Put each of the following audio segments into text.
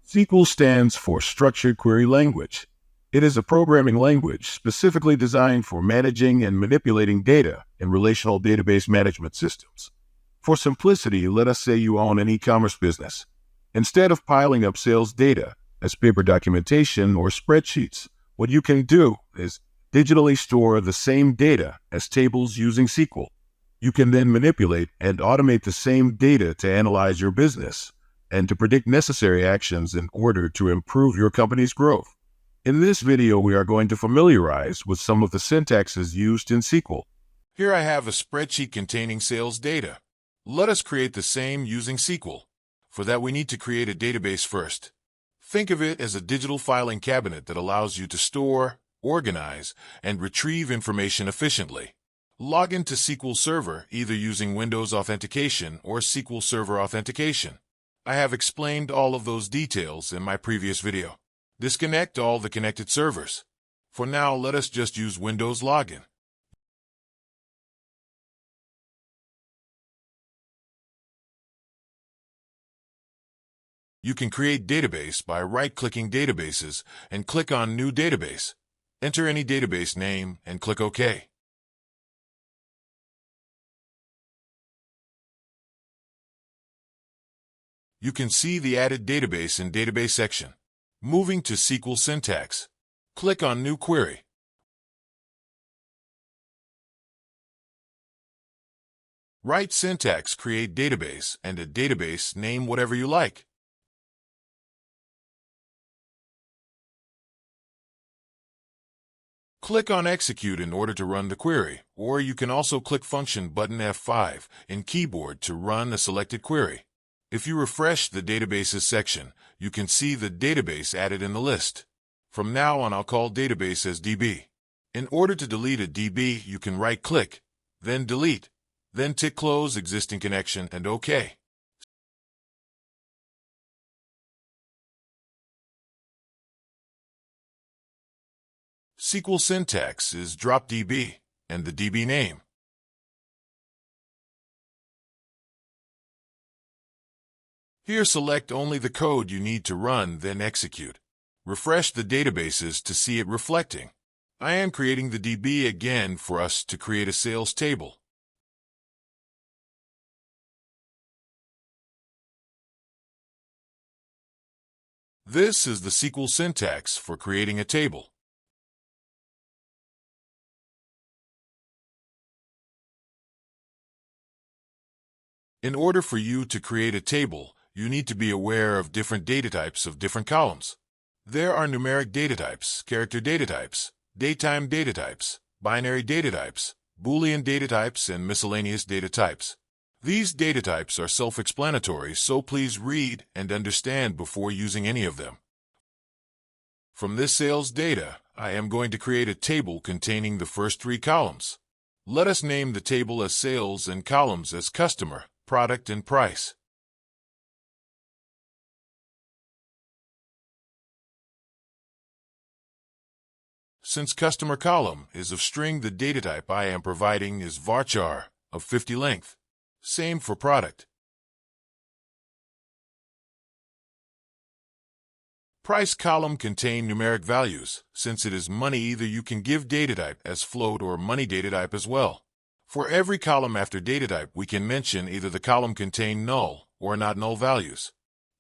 SQL stands for Structured Query Language. It is a programming language specifically designed for managing and manipulating data in relational database management systems. For simplicity, let us say you own an e-commerce business. Instead of piling up sales data as paper documentation or spreadsheets, what you can do is digitally store the same data as tables using SQL. You can then manipulate and automate the same data to analyze your business and to predict necessary actions in order to improve your company's growth. In this video, we are going to familiarize with some of the syntaxes used in SQL. Here I have a spreadsheet containing sales data. Let us create the same using SQL. For that, we need to create a database first. Think of it as a digital filing cabinet that allows you to store, organize, and retrieve information efficiently. Log into SQL Server either using Windows Authentication or SQL Server Authentication. I have explained all of those details in my previous video. Disconnect all the connected servers. For now, let us just use Windows Login. You can create database by right-clicking Databases and click on New Database. Enter any database name and click OK. You can see the added database in Database section. Moving to SQL syntax. Click on New Query. Write syntax create database and a database name whatever you like. Click on Execute in order to run the query, or you can also click Function button F5 in keyboard to run a selected query. If you refresh the Databases section, you can see the database added in the list. From now on, I'll call database as DB. In order to delete a DB, you can right-click, then Delete, then tick Close Existing Connection and OK. SQL syntax is drop DB and the DB name. Here select only the code you need to run, then execute. Refresh the databases to see it reflecting. I am creating the DB again for us to create a sales table. This is the SQL syntax for creating a table. In order for you to create a table, you need to be aware of different data types of different columns. There are numeric data types, character data types, datetime data types, binary data types, Boolean data types, and miscellaneous data types. These data types are self-explanatory, so please read and understand before using any of them. From this sales data, I am going to create a table containing the first three columns. Let us name the table as Sales and columns as Customer, Product, and Price. Since customer column is of string, the data type I am providing is varchar of 50 length. Same for product. Price column contain numeric values. Since it is money, either you can give data type as float or money data type as well. For every column after data type, we can mention either the column contain null or not null values.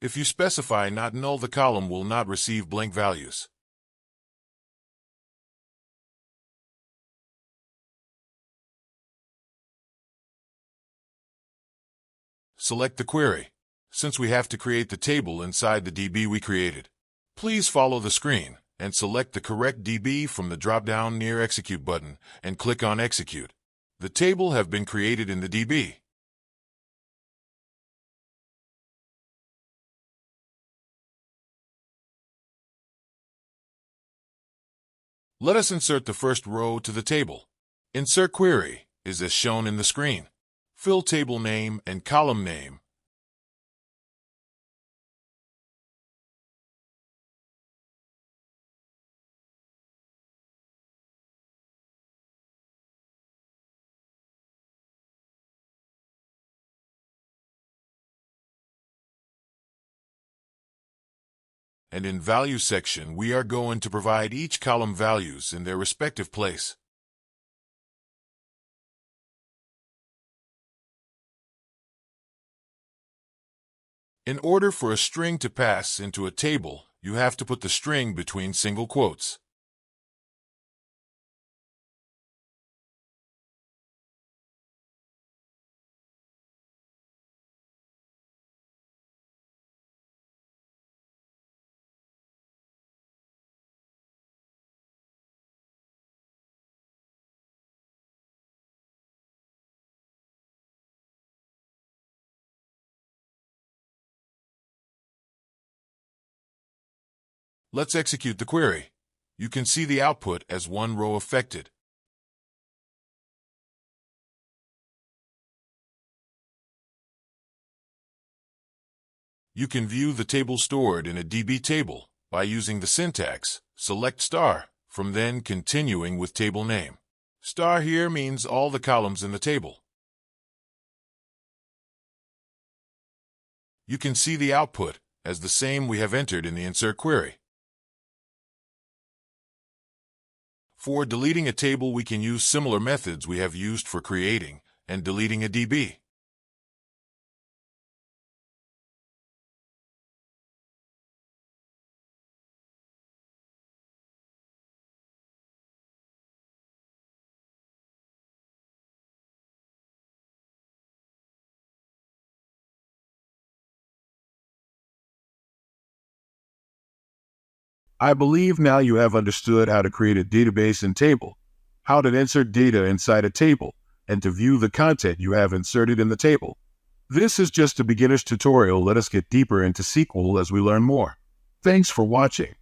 If you specify not null, the column will not receive blank values. Select the query. Since we have to create the table inside the DB we created, please follow the screen and select the correct DB from the drop-down near Execute button and click on Execute. The table have been created in the DB. Let us insert the first row to the table. Insert query is as shown in the screen. Fill table name and column name. and in Value section we are going to provide each column values in their respective place. In order for a string to pass into a table, you have to put the string between single quotes. Let's execute the query. You can see the output as one row affected. You can view the table stored in a DB table by using the syntax, select star, from then continuing with table name. Star here means all the columns in the table. You can see the output as the same we have entered in the insert query. For deleting a table, we can use similar methods we have used for creating and deleting a DB. I believe now you have understood how to create a database and table, how to insert data inside a table, and to view the content you have inserted in the table. This is just a beginner's tutorial. Let us get deeper into SQL as we learn more. Thanks for watching.